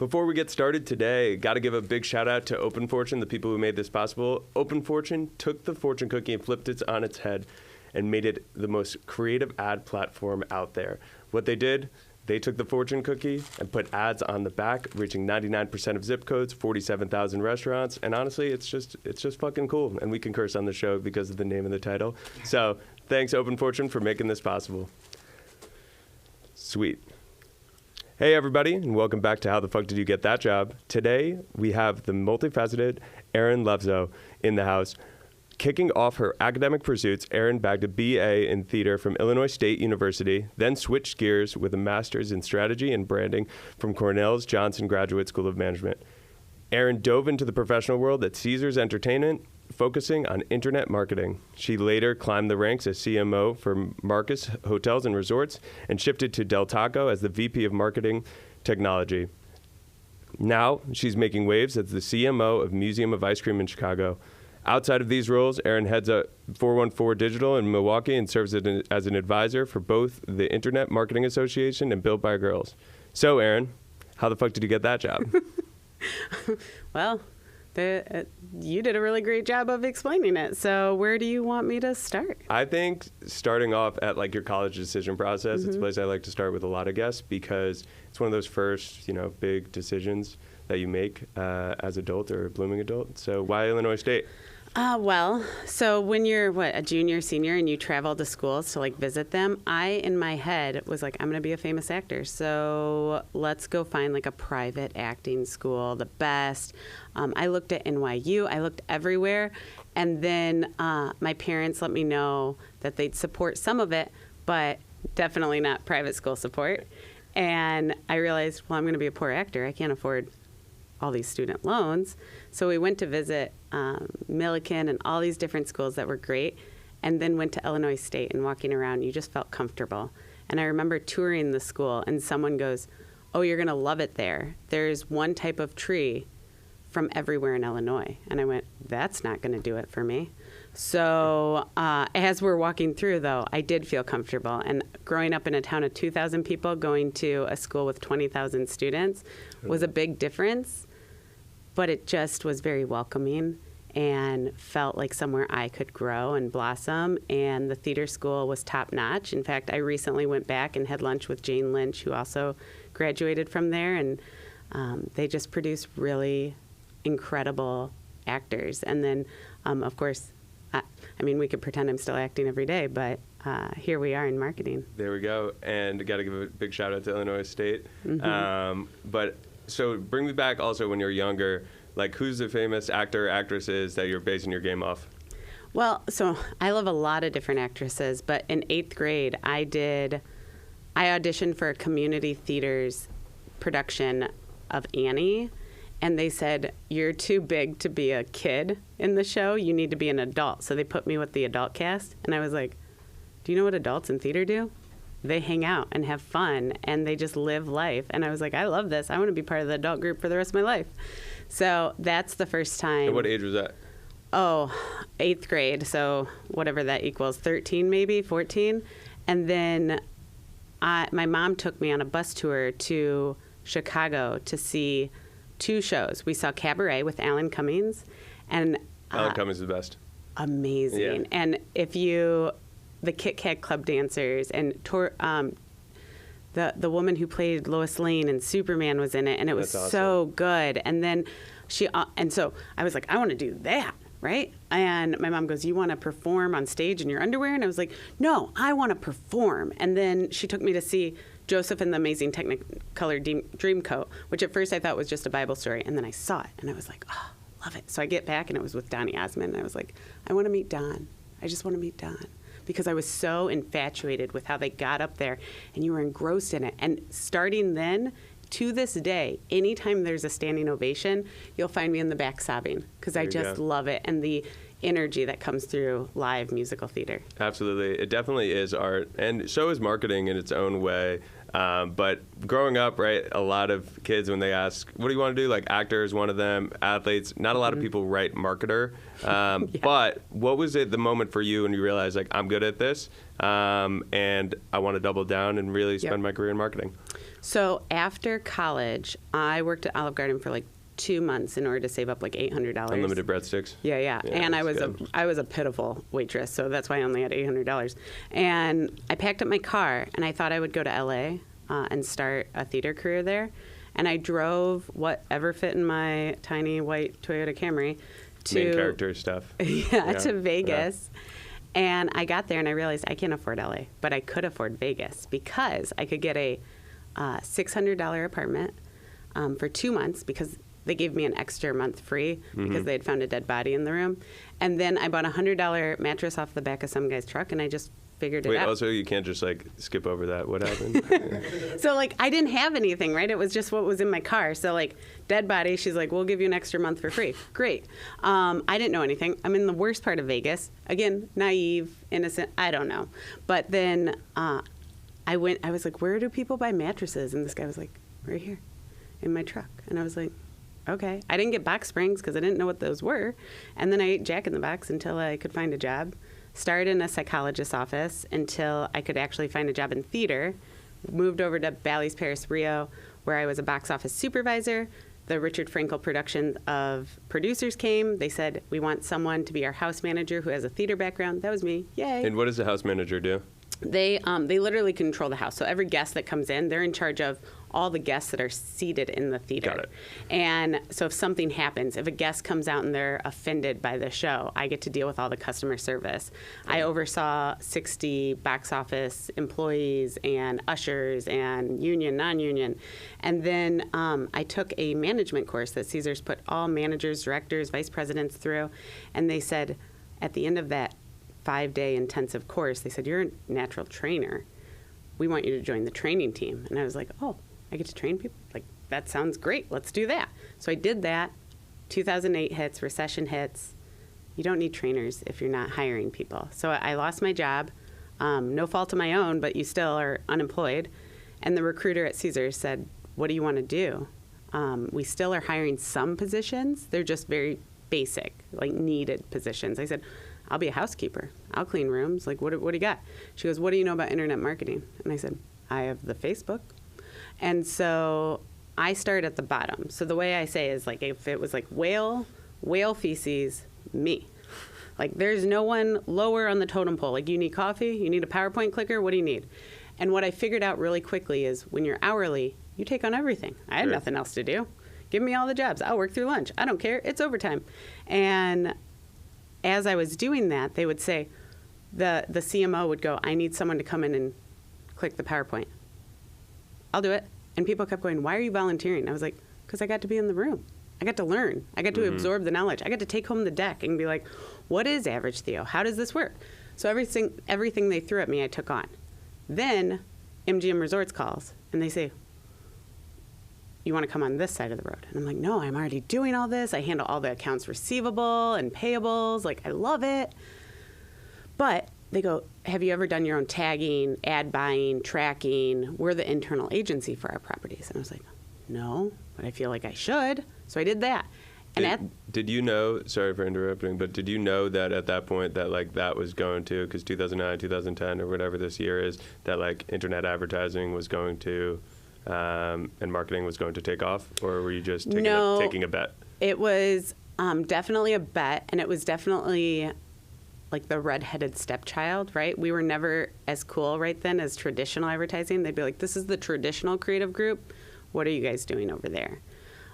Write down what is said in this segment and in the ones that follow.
Before we get started today, got to give a big shout out to Open Fortune, the people who made this possible. Open Fortune took the fortune cookie and flipped it on its head and made it the most creative ad platform out there. What they did, they took the fortune cookie and put ads on the back, reaching 99% of zip codes, 47,000 restaurants, and honestly, it's just fucking cool. And we can curse on the show because of the name of the title. So thanks, Open Fortune, for making this possible. Sweet. Hey, everybody, and welcome back to How the Fuck Did You Get That Job? Today, we have the multifaceted Erin Levzow in the house. Kicking off her academic pursuits, Erin bagged a BA in theater from Illinois State University, then switched gears with a master's in strategy and branding from Cornell's Johnson Graduate School of Management. Erin dove into the professional world at Caesars Entertainment, focusing on internet marketing. She later climbed the ranks as CMO for Marcus Hotels and Resorts and shifted to Del Taco as the VP of Marketing Technology. Now, she's making waves as the CMO of Museum of Ice Cream in Chicago. Outside of these roles, Erin heads up 414 Digital in Milwaukee and serves as an advisor for both the Internet Marketing Association and Built by Girls. So, Erin, how the fuck did you get that job? Well, you did a really great job of explaining it. So where do you want me to start? I think starting off at like your college decision process, it's a place I like to start with a lot of guests because it's one of those first, big decisions that you make as adult or a blooming adult. So why Illinois State? So when you're, a junior, senior, and you travel to schools to, visit them, I, in my head, was like, I'm going to be a famous actor. So let's go find, a private acting school, the best. I looked at NYU. I looked everywhere. And then my parents let me know that they'd support some of it, but definitely not private school support. And I realized, I'm going to be a poor actor. I can't afford all these student loans. So we went to visit Millikan and all these different schools that were great, and then went to Illinois State, and walking around, you just felt comfortable. And I remember touring the school, and someone goes, oh, you're going to love it there. There's one type of tree from everywhere in Illinois. And I went, that's not going to do it for me. So as we're walking through, though, I did feel comfortable. And growing up in a town of 2,000 people, going to a school with 20,000 students was a big difference. But it just was very welcoming and felt like somewhere I could grow and blossom. And the theater school was top notch. In fact, I recently went back and had lunch with Jane Lynch, who also graduated from there. And they just produce really incredible actors. And then, of course, we could pretend I'm still acting every day, but here we are in marketing. There we go. And got to give a big shout out to Illinois State. So bring me back also when you're younger, who's the famous actor or actresses that you're basing your game off? Well, so I love a lot of different actresses, but in 8th grade, I auditioned for a community theater's production of Annie, and they said, you're too big to be a kid in the show, you need to be an adult. So they put me with the adult cast, and I was like, do you know what adults in theater do? They hang out and have fun, and they just live life. And I was like, I love this. I want to be part of the adult group for the rest of my life. So that's the first time. And what age was that? Oh, 8th grade. So whatever that equals, 13 maybe, 14. And then my mom took me on a bus tour to Chicago to see 2 shows. We saw Cabaret with Alan Cummings. And Alan Cummings is the best. Amazing. Yeah. And the Kit Kat Club dancers, and the woman who played Lois Lane in Superman was in it, and it was awesome. So good. And then so I was like, I want to do that, right? And my mom goes, you want to perform on stage in your underwear? And I was like, no, I want to perform. And then she took me to see Joseph and the Amazing Technicolor Dreamcoat, which at first I thought was just a Bible story, and then I saw it, and I was like, oh, love it. So I get back, and it was with Donny Osmond, and I was like, I want to meet Don. I just want to meet Don. Because I was so infatuated with how they got up there, and you were engrossed in it. And starting then, to this day, anytime there's a standing ovation, you'll find me in the back sobbing, because I just love it. And the energy that comes through live musical theater. Absolutely. It definitely is art, and so is marketing in its own way. But growing up, right, a lot of kids, when they ask, what do you want to do? Like, actors, one of them, athletes. Not a lot of people write marketer. But what was it, the moment for you when you realized, like, I'm good at this, and I want to double down and really spend my career in marketing? So after college, I worked at Olive Garden for like 2 months in order to save up like $800. Unlimited breadsticks. Yeah. And I was a pitiful waitress, so that's why I only had $800. And I packed up my car, and I thought I would go to LA and start a theater career there. And I drove whatever fit in my tiny white Toyota Camry to Main character stuff. to Vegas. And I got there and I realized I can't afford LA, but I could afford Vegas because I could get a $600 apartment for 2 months because they gave me an extra month free because they had found a dead body in the room. And then I bought a $100 mattress off the back of some guy's truck, and I just figured it out. Wait, also you can't just like skip over that. What happened? So like I didn't have anything, right? It was just what was in my car. So like dead body, she's like, we'll give you an extra month for free. Great. I didn't know anything. I'm in the worst part of Vegas. Again, naive, innocent, I don't know. But then I was like, where do people buy mattresses? And this guy was like, right here in my truck. And I was like, okay. I didn't get box springs because I didn't know what those were. And then I ate Jack in the Box until I could find a job. Started in a psychologist's office until I could actually find a job in theater. Moved over to Bally's Paris Rio, where I was a box office supervisor. The Richard Frankel production of Producers came. They said, we want someone to be our house manager who has a theater background. That was me. Yay. And what does the house manager do? They literally control the house. So every guest that comes in, they're in charge of all the guests that are seated in the theater. Got it. And so if something happens, if a guest comes out and they're offended by the show, I get to deal with all the customer service. I oversaw 60 box office employees and ushers and union, non-union. And then I took a management course that Caesars put all managers, directors, vice presidents through. And they said at the end of that 5-day intensive course, they said, you're a natural trainer. We want you to join the training team. And I was like, oh, I get to train people? Like, that sounds great. Let's do that. So I did that. 2008 hits, recession hits. You don't need trainers if you're not hiring people. So I lost my job. No fault of my own, but you still are unemployed. And the recruiter at Caesars said, what do you want to do? We still are hiring some positions. They're just very basic, like needed positions. I said, I'll be a housekeeper. I'll clean rooms. Like, what do you got? She goes, what do you know about internet marketing? And I said, I have the Facebook. And so I start at the bottom. So the way I say is like, if it was like whale feces, me. Like, there's no one lower on the totem pole. Like, you need coffee? You need a PowerPoint clicker? What do you need? And what I figured out really quickly is when you're hourly, you take on everything. I had nothing else to do. Give me all the jobs. I'll work through lunch. I don't care. It's overtime. And as I was doing that, they would say, the CMO would go, I need someone to come in and click the PowerPoint. I'll do it. And people kept going, why are you volunteering? I was like, because I got to be in the room. I got to learn. I got to absorb the knowledge. I got to take home the deck and be like, what is Average Theo? How does this work? So everything they threw at me, I took on. Then MGM Resorts calls, and they say, you want to come on this side of the road? And I'm like, no, I'm already doing all this. I handle all the accounts receivable and payables. Like, I love it. But they go, have you ever done your own tagging, ad buying, tracking? We're the internal agency for our properties. And I was like, no, but I feel like I should. So I did that. And did you know, sorry for interrupting, but did you know that at that point that like that was going to, because 2009, 2010 or whatever this year is, that like internet advertising was going to, and marketing was going to take off? Or were you just taking a bet? It was definitely a bet, and it was definitely like the redheaded stepchild, right? We were never as cool right then as traditional advertising. They'd be like, this is the traditional creative group. What are you guys doing over there?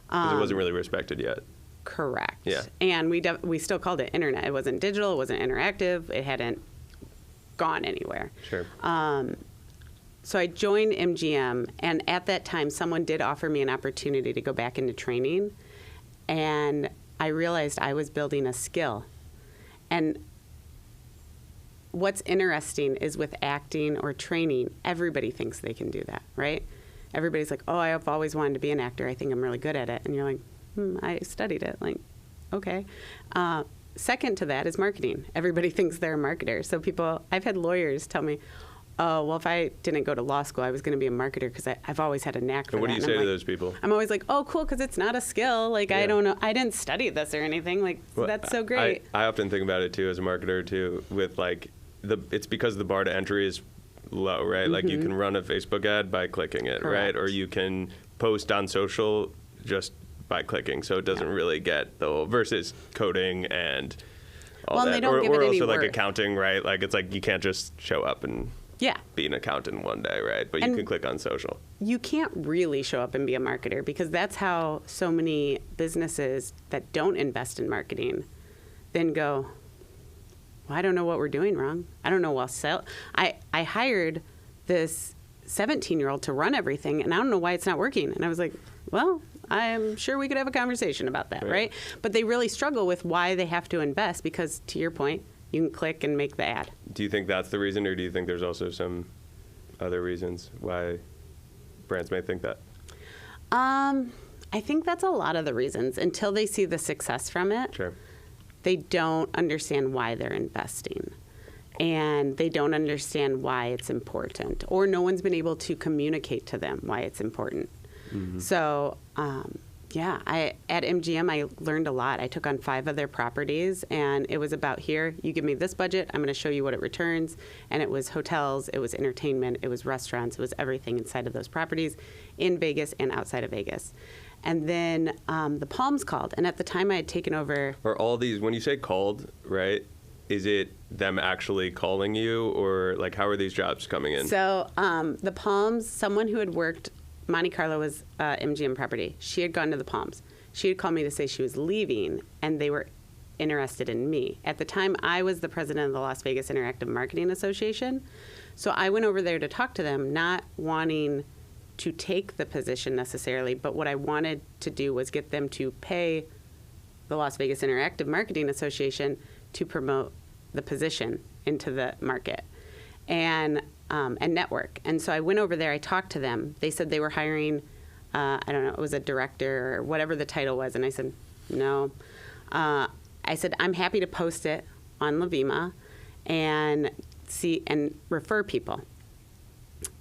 Because it wasn't really respected yet. Correct. Yeah. And we still called it internet. It wasn't digital. It wasn't interactive. It hadn't gone anywhere. Sure. So I joined MGM, and at that time, someone did offer me an opportunity to go back into training, and I realized I was building a skill. And what's interesting is with acting or training, everybody thinks they can do that, right? Everybody's like, oh, I've always wanted to be an actor. I think I'm really good at it. And you're like, I studied it. Like, okay. second to that is marketing. Everybody thinks they're a marketer. So I've had lawyers tell me, oh, well, if I didn't go to law school, I was going to be a marketer because I've always had a knack for and what that. do you say to those people? I'm always like, oh, cool, because it's not a skill. Like, Yeah. I don't know. I didn't study this or anything. Like, Well, that's so great. I often think about it, too, as a marketer, too, with, like, it's because the bar to entry is low, right? Like, you can run a Facebook ad by clicking it, right? Correct. Or you can post on social just by clicking, so it doesn't really get the whole, versus coding and all Well, and that. they don't give it or any also, like, worth. accounting, right? Like, it's like you can't just show up and Yeah. be an accountant one day, right? But you And can click on social. You can't really show up and be a marketer because that's how so many businesses that don't invest in marketing then go, well, I don't know what we're doing wrong. I don't know what sell. I hired this 17-year-old to run everything, and I don't know why it's not working. And I was like, well, I'm sure we could have a conversation about that, right? But they really struggle with why they have to invest because, to your point, you can click and make the ad. Do you think that's the reason, or do you think there's also some other reasons why brands may think that? I think that's a lot of the reasons. Until they see the success from it, Sure. they don't understand why they're investing. And they don't understand why it's important. Or no one's been able to communicate to them why it's important. So, at MGM, I learned a lot. I took on 5 of their properties, and it was about, here, you give me this budget, I'm going to show you what it returns. And it was hotels, it was entertainment, it was restaurants, it was everything inside of those properties in Vegas and outside of Vegas. And then the Palms called, and at the time I had taken over. Are all these, when you say called, right, is it them actually calling you, or like how are these jobs coming in? So the Palms, someone who had worked, Monte Carlo was MGM property. She had gone to the Palms. She had called me to say she was leaving, and they were interested in me. At the time, I was the president of the Las Vegas Interactive Marketing Association. So I went over there to talk to them, not wanting to take the position necessarily, but what I wanted to do was get them to pay the Las Vegas Interactive Marketing Association to promote the position into the market and network. And so I went over there, I talked to them. They said they were hiring, I don't know, it was a director or whatever the title was. And I said, no. I said, I'm happy to post it on Levima and see and refer people.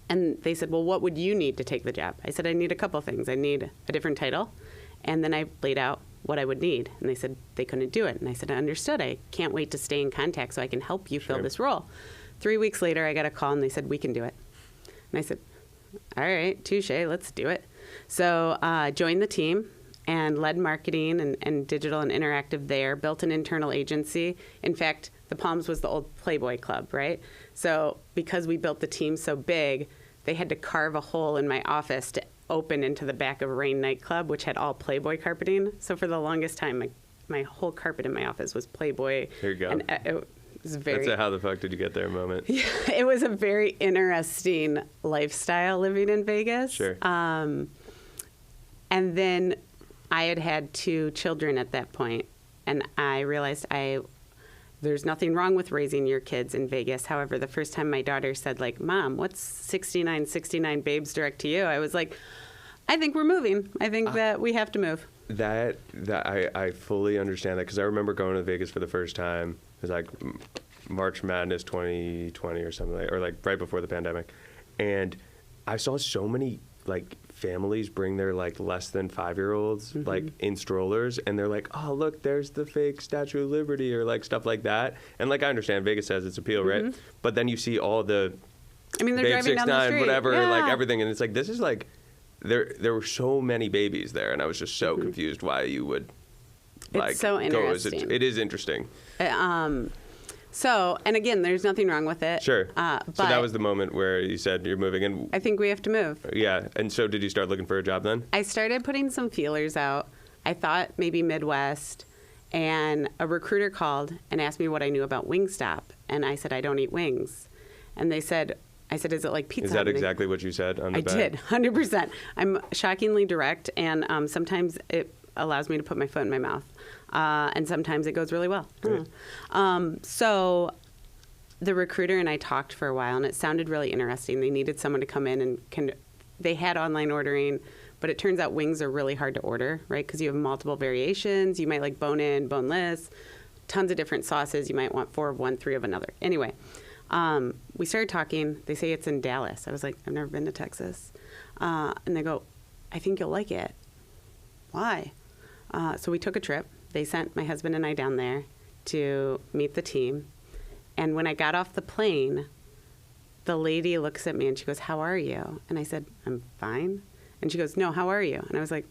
And they said, well, what would you need to take the job? I said, I need a couple things. I need a different title. And then I laid out what I would need. And they said they couldn't do it. And I said, I understood. I can't wait to stay in contact so I can help you fill this role. 3 weeks later, I got a call, and they said, we can do it. And I said, all right, touche, let's do it. So joined the team and led marketing and digital and interactive there, built an internal agency. In fact, the Palms was the old Playboy Club, right? So because we built the team so big, they had to carve a hole in my office to open into the back of Rain nightclub, which had all Playboy carpeting. So for the longest time, my whole carpet in my office was Playboy. There you go. And it was very. That's a how the fuck did you get there moment. Yeah, it was a very interesting lifestyle living in Vegas. Sure. And then I had 2 children at that point, and I realized there's nothing wrong with raising your kids in Vegas. However, the first time my daughter said, like, Mom, what's 69 Babes Direct to You? I was like, I think we're moving. I think that we have to move. That I fully understand that, because I remember going to Vegas for the first time. It was like March Madness 2020 or something, or like right before the pandemic, and I saw so many like families bring their like less than 5-year-olds like in strollers, and they're like, oh look, there's the fake Statue of Liberty, or like stuff like that. And like I understand Vegas has its appeal, right? But then you see all the they're Babe driving down the 6'9", street. whatever, Yeah. like everything, and it's like this is like there were so many babies there, and I was just so confused why you would like so go as interesting. it is interesting. So, and again, there's nothing wrong with it. Sure. But So that was the moment where you said you're moving, and I think we have to move. yeah. And so did you start looking for a job then? I started putting some feelers out. I thought maybe Midwest, and a recruiter called and asked me what I knew about Wingstop, and I said I don't eat wings, and I said, is it like Pizza Is Hut? that And they- exactly what you said on the I bag? did, 100%. I'm shockingly direct, and sometimes it allows me to put my foot in my mouth, and sometimes it goes really well. Great. So the recruiter and I talked for a while, and it sounded really interesting. They needed someone to come in and they had online ordering, but it turns out wings are really hard to order, right? Because you have multiple variations. You might like bone-in, boneless, tons of different sauces. You might want 4 of one, 3 of another. Anyway, we started talking. They say it's in Dallas. I was like, I've never been to Texas. And they go, I think you'll like it. Why? So we took a trip. They sent my husband and I down there to meet the team. And when I got off the plane, the lady looks at me and she goes, how are you? And I said, I'm fine. And she goes, no, how are you? And I was like,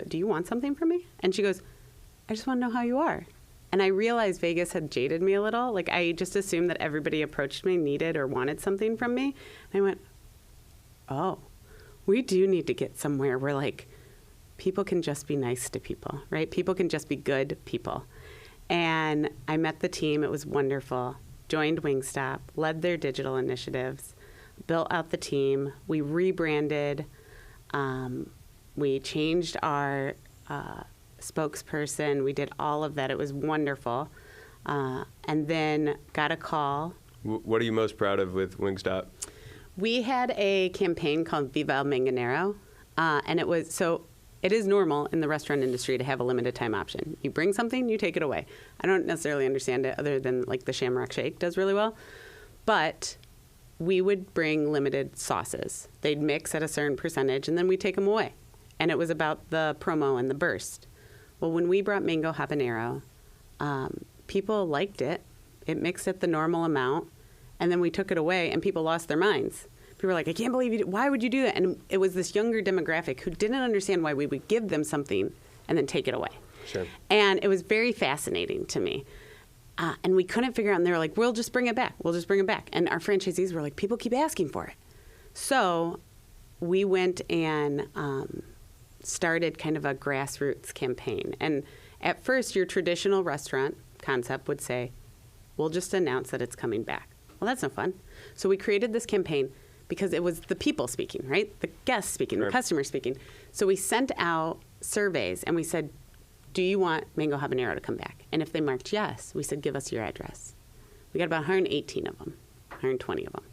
do you want something from me? And she goes, I just want to know how you are. And I realized Vegas had jaded me a little. Like, I just assumed that everybody approached me, needed or wanted something from me. And I went, oh, we do need to get somewhere where, like, people can just be nice to people, right? People can just be good people. And I met the team. It was wonderful. Joined Wingstop, led their digital initiatives, built out the team. We rebranded. We changed our spokesperson. We did all of that. It was wonderful. And then got a call. What are you most proud of with Wingstop? We had a campaign called Viva el Manganero. And it is normal in the restaurant industry to have a limited time option. You bring something, you take it away. I don't necessarily understand it other than like the Shamrock Shake does really well. But we would bring limited sauces. They'd mix at a certain percentage and then we'd take them away. And it was about the promo and the burst. Well, when we brought mango habanero, people liked it. It mixed at the normal amount. And then we took it away and people lost their minds. People were like, I can't believe you why would you do that? And it was this younger demographic who didn't understand why we would give them something and then take it away. Sure. And it was very fascinating to me. And we couldn't figure out, and they were like, we'll just bring it back. We'll just bring it back. And our franchisees were like, people keep asking for it. So we went and started kind of a grassroots campaign. And at first, your traditional restaurant concept would say, we'll just announce that it's coming back. Well, that's no fun. So we created this campaign because it was the people speaking, right? The guests speaking, the customers speaking. So we sent out surveys and we said, do you want mango habanero to come back? And if they marked yes, we said, give us your address. We got about 118 of them, 120 of them.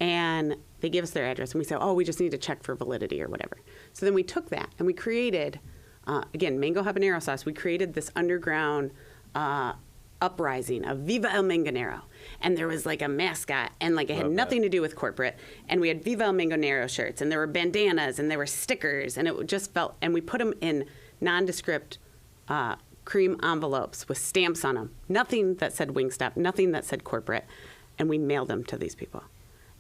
And they gave us their address and we said, oh, we just need to check for validity or whatever. So then we took that and we created, again, mango habanero sauce. We created this underground uprising of Viva el Manganero. And there was like a mascot and like it had nothing to do with corporate. And we had Viva el Manganero shirts and there were bandanas and there were stickers and it just felt, and we put them in nondescript cream envelopes with stamps on them. Nothing that said Wingstop, nothing that said corporate. And we mailed them to these people.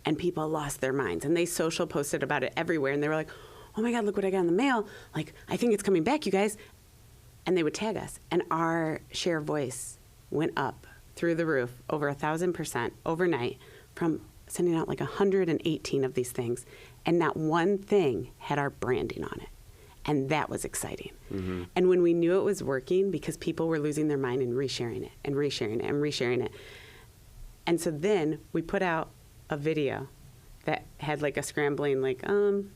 And people lost their minds. And they social posted about it everywhere. And they were like, oh my God, look what I got in the mail. Like, I think it's coming back, you guys. And they would tag us. And our share of voice went up through the roof over 1,000% overnight from sending out like 118 of these things. And not one thing had our branding on it. And that was exciting. Mm-hmm. And when we knew it was working, because people were losing their mind and resharing it and resharing it and resharing it. And so then we put out a video that had like a scrambling, like, I don't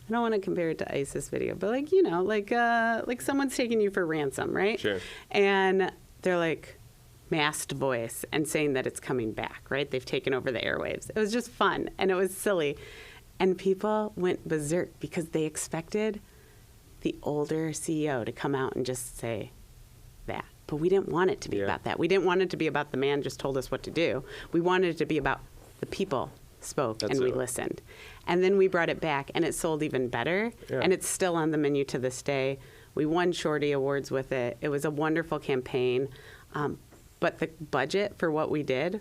want to compare it to ISIS video, but like, you know, like someone's taking you for ransom, right? Sure. And they're like masked voice and saying that it's coming back, right? They've taken over the airwaves. It was just fun and it was silly. And people went berserk because they expected the older CEO to come out and just say that. But we didn't want it to be about that. We didn't want it to be about the man just told us what to do. We wanted it to be about the people spoke and we listened. And then we brought it back and it sold even better. Yeah. And it's still on the menu to this day. We won Shorty Awards with it. It was a wonderful campaign. But the budget for what we did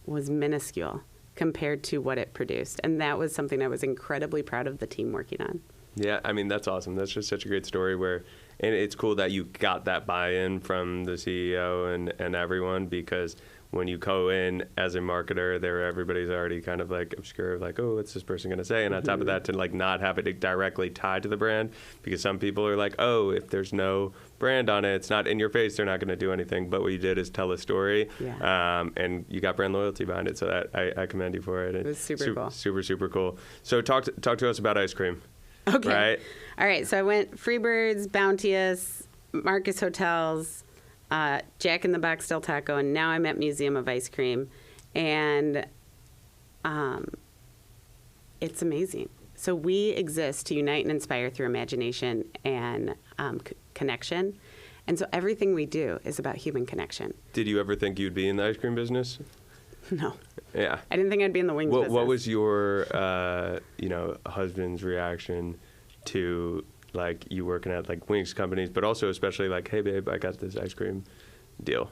was minuscule compared to what it produced. And that was something I was incredibly proud of the team working on. Yeah, I mean, that's awesome. That's just such a great story and it's cool that you got that buy-in from the CEO and everyone, because when you go in as a marketer, everybody's already kind of like obscure, like, oh, what's this person going to say? And on top of that, to like not have it directly tied to the brand, because some people are like, oh, if there's no brand on it, it's not in your face, they're not going to do anything. But what you did is tell a story, and you got brand loyalty behind it. So that I commend you for it. It was super cool. Super cool. So talk to us about ice cream. Okay. Right? All right. So I went Freebirds, Bounteous, Marcus Hotels, Jack in the Box Del Taco, and now I'm at Museum of Ice Cream. And it's amazing. So we exist to unite and inspire through imagination and connection. And so everything we do is about human connection. Did you ever think you'd be in the ice cream business? No. Yeah. I didn't think I'd be in the wings business. What was your, husband's reaction to, like, you working at, like, wings companies, but also especially, like, hey, babe, I got this ice cream deal?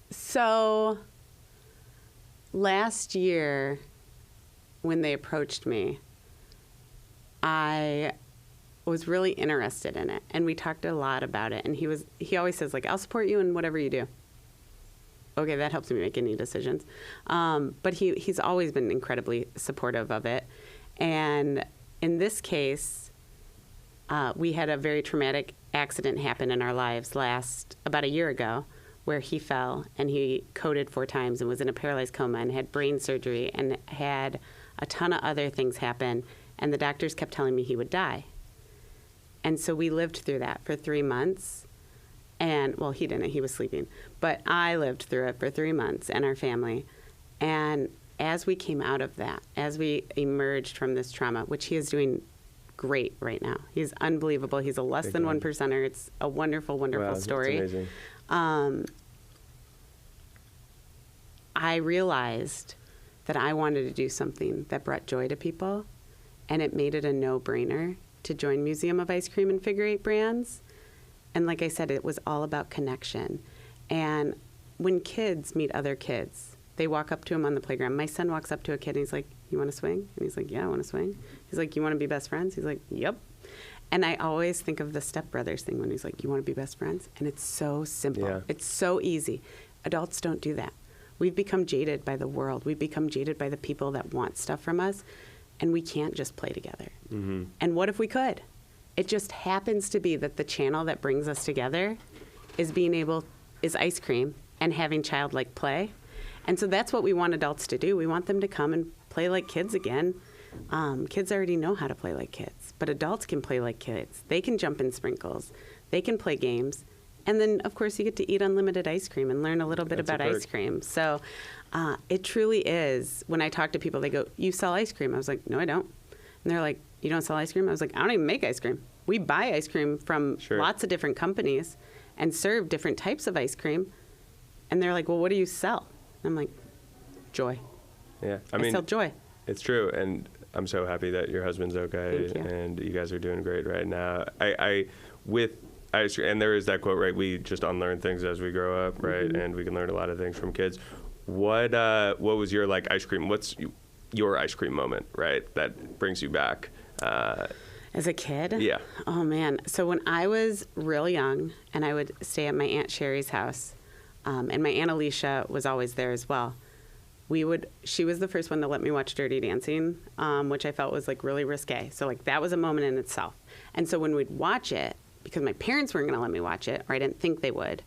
So last year when they approached me, I was really interested in it, and we talked a lot about it. And he always says, like, I'll support you in whatever you do. Okay, that helps me make any decisions. But he's always been incredibly supportive of it. And in this case, we had a very traumatic accident happen in our lives about a year ago, where he fell and he coded 4 times and was in a paralyzed coma and had brain surgery and had a ton of other things happen. And the doctors kept telling me he would die. And so we lived through that for 3 months. And, well, he didn't. He was sleeping. But I lived through it for 3 months, and our family. And as we came out of that, as we emerged from this trauma, which he is doing great right now. He's unbelievable. He's a less than 1%er. It's a wonderful, wonderful story. That's amazing. I realized that I wanted to do something that brought joy to people, and it made it a no-brainer to join Museum of Ice Cream and Figure 8 Brands. And like I said, it was all about connection. And when kids meet other kids, they walk up to him on the playground. My son walks up to a kid and he's like, you want to swing? And he's like, yeah, I want to swing. He's like, you want to be best friends? He's like, yep. And I always think of the Step Brothers thing when he's like, you want to be best friends? And it's so simple. Yeah. It's so easy. Adults don't do that. We've become jaded by the world. We've become jaded by the people that want stuff from us. And we can't just play together. Mm-hmm. And what if we could? It just happens to be that the channel that brings us together is ice cream and having childlike play. And so that's what we want adults to do. We want them to come and play like kids again. Kids already know how to play like kids, but adults can play like kids. They can jump in sprinkles. They can play games. And then, of course, you get to eat unlimited ice cream and learn a little bit about ice cream. So it truly is. When I talk to people, they go, you sell ice cream? I was like, no, I don't. And they're like, you don't sell ice cream? I was like, I don't even make ice cream. We buy ice cream from lots of different companies and serve different types of ice cream. And they're like, well, what do you sell? And I'm like, joy. Yeah, I sell joy. It's true, and I'm so happy that your husband's okay. Thank you. And you guys are doing great right now. With ice cream, and there is that quote, right? We just unlearn things as we grow up, right? Mm-hmm. And we can learn a lot of things from kids. What was your ice cream? What's your ice cream moment, right? That brings you back. As a kid? Yeah. Oh, man. So when I was real young, and I would stay at my Aunt Sherry's house, and my Aunt Alicia was always there as well, she was the first one to let me watch Dirty Dancing, which I felt was, really risque. So, that was a moment in itself. And so when we'd watch it, because my parents weren't going to let me watch it, or I didn't think they would,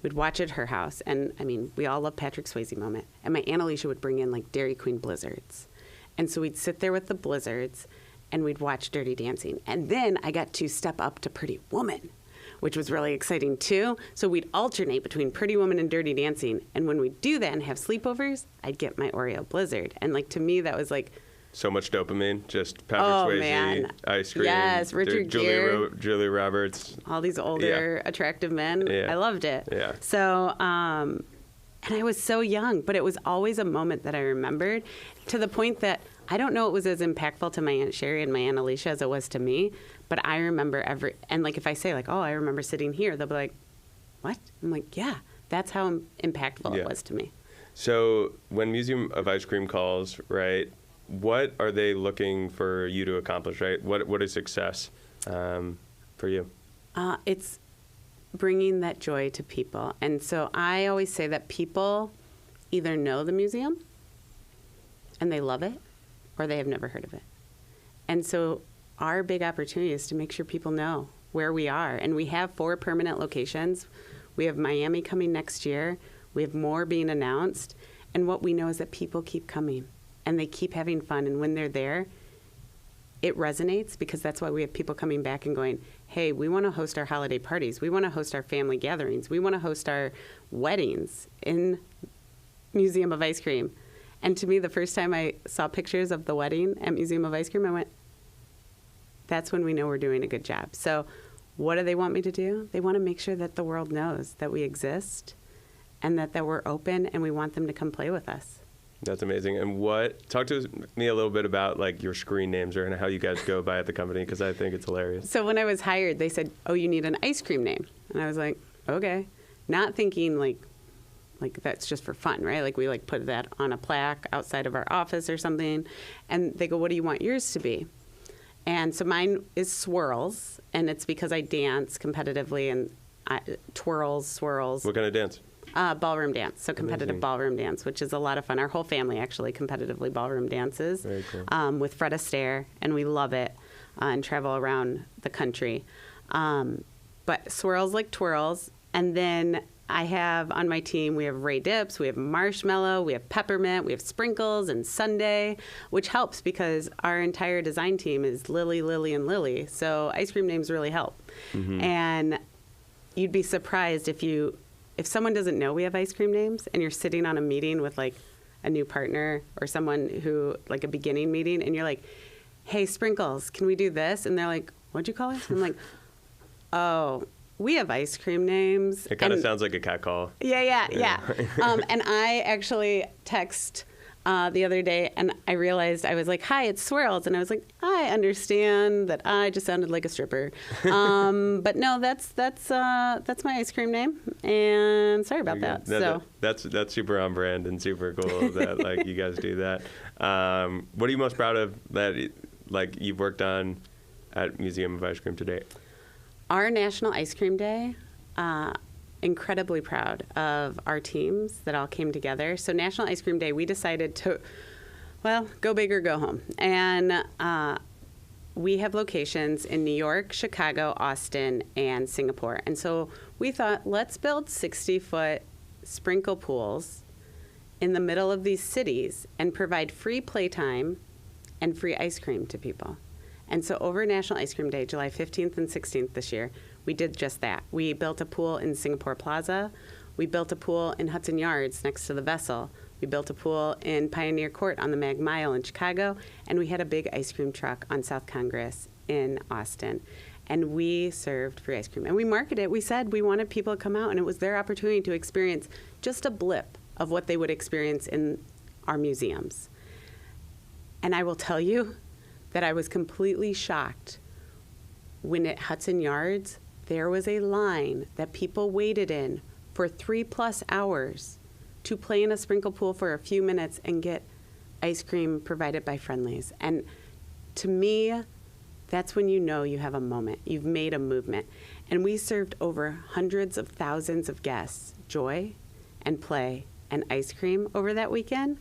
we'd watch it at her house. And, we all love Patrick Swayze moment. And my Aunt Alicia would bring in, Dairy Queen blizzards. And so we'd sit there with the blizzards, and we'd watch Dirty Dancing. And then I got to step up to Pretty Woman, which was really exciting too. So we'd alternate between Pretty Woman and Dirty Dancing. And when we'd do that and have sleepovers, I'd get my Oreo Blizzard. And to me, that was so much dopamine, just Patrick Swayze, man. ice cream. Yes, Richard Gere. Julia Roberts. All these older, attractive men. Yeah. I loved it. Yeah. So, and I was so young, but it was always a moment that I remembered, to the point that I don't know it was as impactful to my Aunt Sherry and my Aunt Alicia as it was to me, but I remember and if I say oh, I remember sitting here, they'll be like, what? I'm like, yeah, that's how impactful it was to me. So when Museum of Ice Cream calls, right, what are they looking for you to accomplish, right? What is success for you? It's bringing that joy to people. And so I always say that people either know the museum and they love it, or they have never heard of it. And so our big opportunity is to make sure people know where we are. And we have 4 permanent locations. We have Miami coming next year. We have more being announced. And what we know is that people keep coming and they keep having fun. And when they're there, it resonates, because that's why we have people coming back and going, hey, we want to host our holiday parties. We want to host our family gatherings. We want to host our weddings in Museum of Ice Cream. And to me, the first time I saw pictures of the wedding at Museum of Ice Cream, I went, that's when we know we're doing a good job. So What do they want me to do? They want to make sure that the world knows that we exist and that we're open, and we want them to come play with us. That's amazing. And talk to me a little bit about like your screen names or how you guys go by at the company, because I think it's hilarious. So when I was hired, they said, oh, you need an ice cream name. And I was like, okay. Not thinking like that's just for fun, right? Like we like put that on a plaque outside of our office or something. And they go, what do you want yours to be? And so mine is Swirls, and it's because I dance competitively and twirls, swirls. What kind of dance? Ballroom dance, so competitive Amazing. Ballroom dance, which is a lot of fun. Our whole family actually competitively ballroom dances. Very cool. With Fred Astaire, and we love it and travel around the country. But swirls like twirls. And then I have on my team, we have Ray Dips, we have Marshmallow, we have Peppermint, we have Sprinkles and Sundae, which helps because our entire design team is Lily, Lily, and Lily. So ice cream names really help. Mm-hmm. And you'd be surprised if someone doesn't know we have ice cream names and you're sitting on a meeting with like a new partner or someone who, like a beginning meeting, and you're like, hey, Sprinkles, can we do this? And they're like, what'd you call it? And I'm like, oh, we have ice cream names. It kind of sounds like a cat call. Yeah. And I actually text the other day, and I realized I was like, hi, it's Swirls. And I was like, I understand that I just sounded like a stripper. But no, that's my ice cream name. And sorry about that. No, that's super on brand and super cool that like you guys do that. What are you most proud of that like you've worked on at Museum of Ice Cream to date? Our National Ice Cream Day, incredibly proud of our teams that all came together. So National Ice Cream Day, we decided to, go big or go home. And we have locations in New York, Chicago, Austin, and Singapore. And so we thought, let's build 60-foot sprinkle pools in the middle of these cities and provide free playtime and free ice cream to people. And so over National Ice Cream Day, July 15th and 16th this year, we did just that. We built a pool in Singapore Plaza. We built a pool in Hudson Yards next to the Vessel. We built a pool in Pioneer Court on the Mag Mile in Chicago. And we had a big ice cream truck on South Congress in Austin. And we served free ice cream. And we marketed it. We said we wanted people to come out, and it was their opportunity to experience just a blip of what they would experience in our museums. And I will tell you that I was completely shocked when at Hudson Yards, there was a line that people waited in for 3+ hours to play in a sprinkle pool for a few minutes and get ice cream provided by Friendlies. And to me, that's when you know you have a moment. You've made a movement. And we served over hundreds of thousands of guests joy and play and ice cream over that weekend.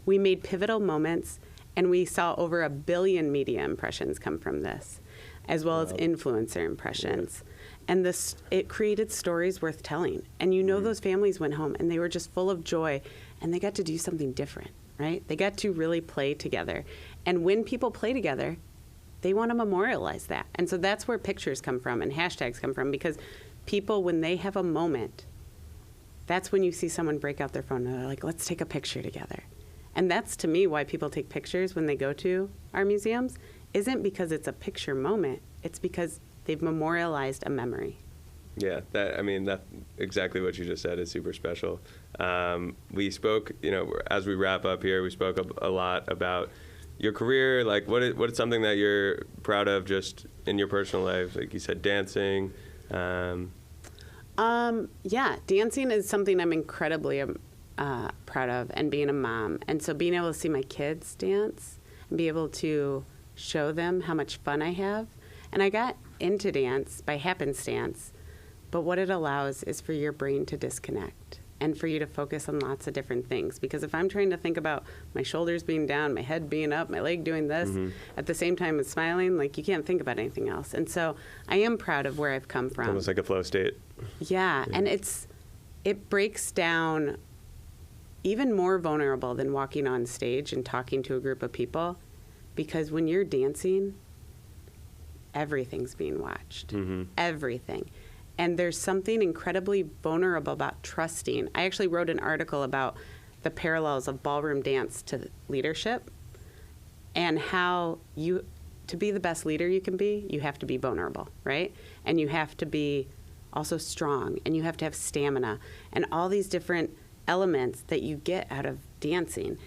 We made pivotal moments, and we saw over 1 billion media impressions come from this, as well as influencer impressions. And it created stories worth telling. And you know those families went home, and they were just full of joy, and they got to do something different, right? They got to really play together. And when people play together, they want to memorialize that. And so that's where pictures come from and hashtags come from, because people, when they have a moment, that's when you see someone break out their phone and they're like, let's take a picture together. And that's, to me, why people take pictures when they go to our museums, isn't because it's a picture moment. It's because they've memorialized a memory. Yeah, that exactly what you just said is super special. We spoke, as we wrap up here, we spoke a lot about your career. Like, what is something that you're proud of just in your personal life? Like you said, dancing. Dancing is something I'm incredibly proud of, and being a mom. And so being able to see my kids dance and be able to show them how much fun I have. And I got into dance by happenstance, but what it allows is for your brain to disconnect and for you to focus on lots of different things. Because if I'm trying to think about my shoulders being down, my head being up, my leg doing this, at the same time as smiling, like, you can't think about anything else. And so I am proud of where I've come from. It's almost like a flow state. Yeah. And it breaks down even more vulnerable than walking on stage and talking to a group of people, because when you're dancing, everything's being watched. Everything. And there's something incredibly vulnerable about trusting. I actually wrote an article about the parallels of ballroom dance to leadership, and how to be the best leader you can be, you have to be vulnerable, right? And you have to be also strong, and you have to have stamina, and all these different elements that you get out of dancing.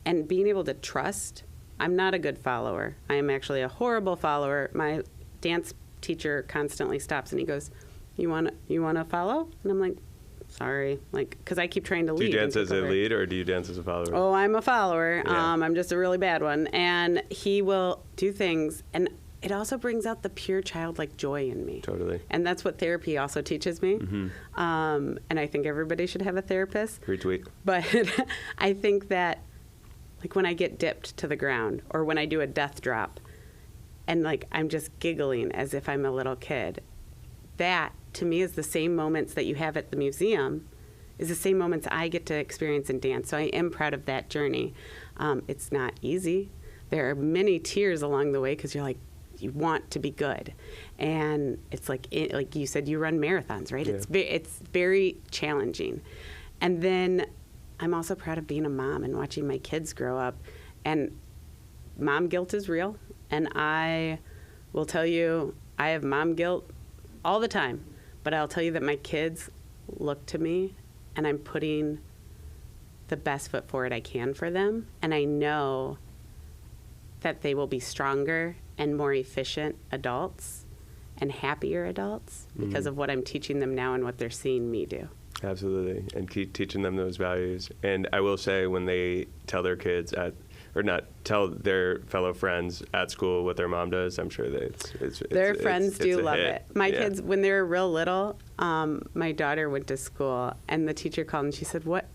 And being able to trust. I'm not a good follower. I am actually a horrible follower. My dance teacher constantly stops and he goes, you want to follow? And I'm like, sorry, like, because I keep trying to lead. Do you dance as a lead or do you dance as a follower? Oh, I'm a follower. Yeah. I'm just a really bad one. And he will do things, and it also brings out the pure childlike joy in me. Totally. And that's what therapy also teaches me. Mm-hmm. And I think everybody should have a therapist. Retweet. But I think that, like, when I get dipped to the ground or when I do a death drop and, like, I'm just giggling as if I'm a little kid, that, to me, is the same moments that you have at the museum, is the same moments I get to experience in dance. So I am proud of that journey. It's not easy. There are many tears along the way because you're like, you want to be good. And it's like you said, you run marathons, right? Yeah. It's very challenging. And then I'm also proud of being a mom and watching my kids grow up. And mom guilt is real. And I will tell you, I have mom guilt all the time. But I'll tell you that my kids look to me, and I'm putting the best foot forward I can for them. And I know that they will be stronger and more efficient adults and happier adults because of what I'm teaching them now and what they're seeing me do. Absolutely. And keep teaching them those values. And I will say, when they tell their kids tell their fellow friends at school what their mom does, I'm sure that their friends do love it. My Yeah. kids, when they were real little, my daughter went to school, and the teacher called and she said, "What?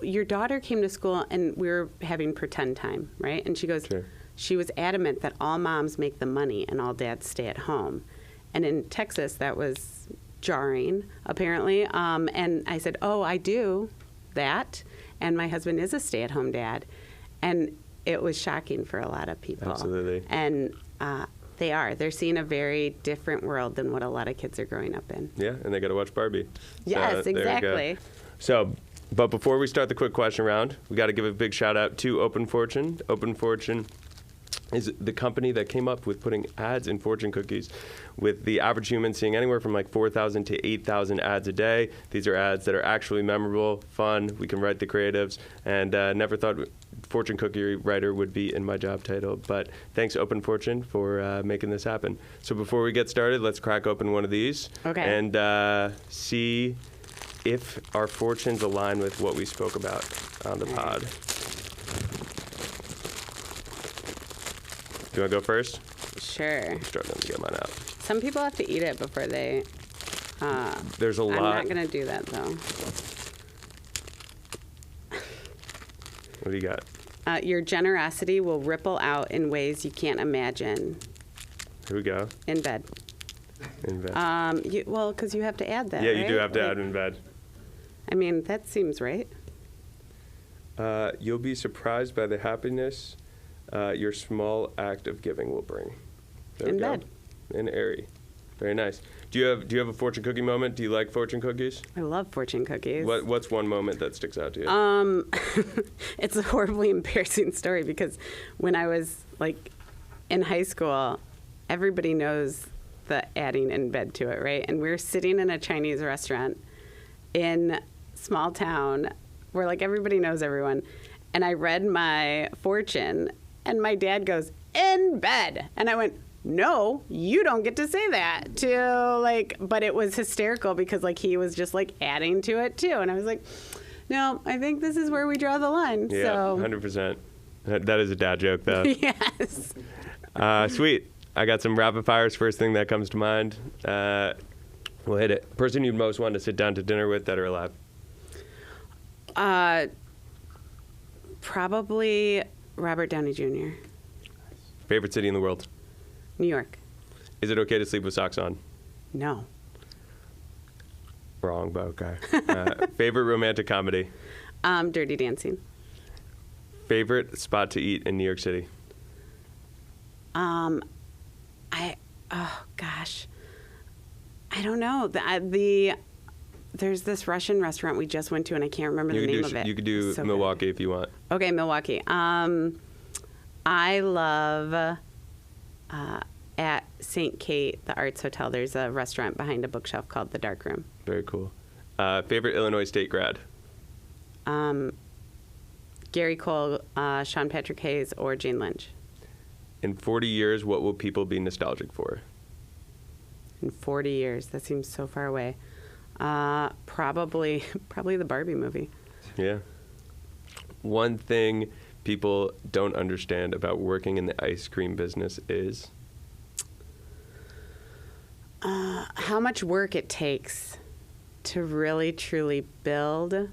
Your daughter came to school and we were having pretend time, right?" And she goes, Sure. She was adamant that all moms make the money and all dads stay at home. And in Texas, that was jarring, apparently. And I said, "Oh, I do that. And my husband is a stay-at-home dad." And it was shocking for a lot of people. Absolutely. And they're seeing a very different world than what a lot of kids are growing up in. Yeah, and they got to watch Barbie. Yes, there you go. exactly. So, but before we start the quick question round, we got to give a big shout out to Open Fortune. Open Fortune is the company that came up with putting ads in fortune cookies, with the average human seeing anywhere from like 4,000 to 8,000 ads a day. These are ads that are actually memorable, fun. We can write the creatives, and never thought fortune cookie writer would be in my job title. But thanks, Open Fortune, for making this happen. So before we get started, let's crack open one of these and see if our fortunes align with what we spoke about on the pod. Do you want to go first? Sure. I'm starting to get mine out. Some people have to eat it before they... There's a lot. I'm not going to do that, though. What do you got? Your generosity will ripple out in ways you can't imagine. Here we go. In bed. In bed. Well, because you have to add that, yeah, right? you do have to add in bed. I mean, that seems right. You'll be surprised by the happiness your small act of giving will bring. There In we go. bed. In airy. Very nice. Do you have a fortune cookie moment? Do you like fortune cookies? I love fortune cookies. What's one moment that sticks out to you? It's a horribly embarrassing story because when I was like in high school, everybody knows the adding in bed to it, right? And we were sitting in a Chinese restaurant in small town where like everybody knows everyone. And I read my fortune and my dad goes, "In bed." And I went, "No, you don't get to say that." But it was hysterical because like he was just like adding to it too. And I was like, no, I think this is where we draw the line. Yeah, so 100%. That is a dad joke though. Yes. Sweet. I got some rapid fires. First thing that comes to mind. We'll hit it. Person you'd most want to sit down to dinner with, dead or alive? Probably Robert Downey Jr. Favorite city in the world? New York. Is it okay to sleep with socks on? No. Wrong, but okay. Favorite romantic comedy? Dirty Dancing. Favorite spot to eat in New York City? I don't know. There's this Russian restaurant we just went to, and I can't remember the name of it. You could do So Milwaukee if you want. good. Okay, Milwaukee. I love at St. Kate, the Arts Hotel, there's a restaurant behind a bookshelf called The Dark Room. Very cool. Favorite Illinois State grad? Gary Cole, Sean Patrick Hayes, or Jane Lynch. In 40 years, what will people be nostalgic for? In 40 years, that seems so far away. Probably the Barbie movie. Yeah. One thing people don't understand about working in the ice cream business is? How much work it takes to really, truly build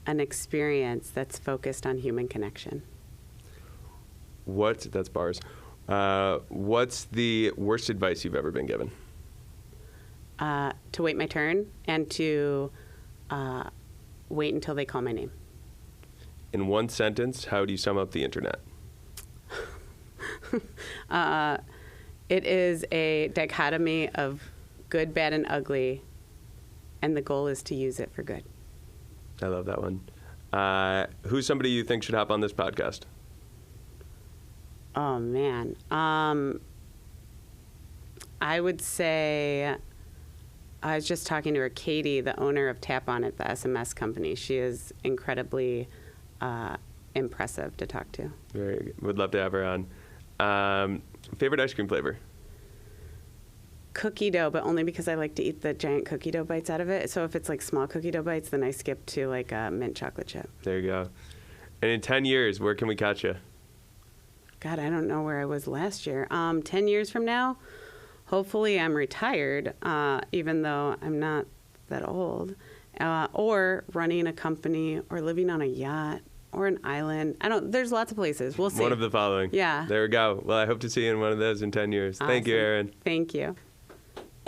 an experience that's focused on human connection. That's bars. What's the worst advice you've ever been given? To wait my turn and to wait until they call my name. In one sentence, how do you sum up the internet? It is a dichotomy of good, bad, and ugly, and the goal is to use it for good. I love that one. Who's somebody you think should hop on this podcast? Oh, man. I would say, I was just talking to her, Katie, the owner of Tap On at the SMS company. She is incredibly impressive to talk to. Very good. Would love to have her on. Favorite ice cream flavor? Cookie dough, but only because I like to eat the giant cookie dough bites out of it. So if it's like small cookie dough bites, then I skip to like a mint chocolate chip. There you go. And in 10 years, where can we catch you? God, I don't know where I was last year. 10 years from now, hopefully I'm retired, even though I'm not that old, or running a company or living on a yacht or an island. There's lots of places. We'll see. One of the following. Yeah. There we go. Well, I hope to see you in one of those in 10 years. Awesome. Thank you, Erin. Thank you.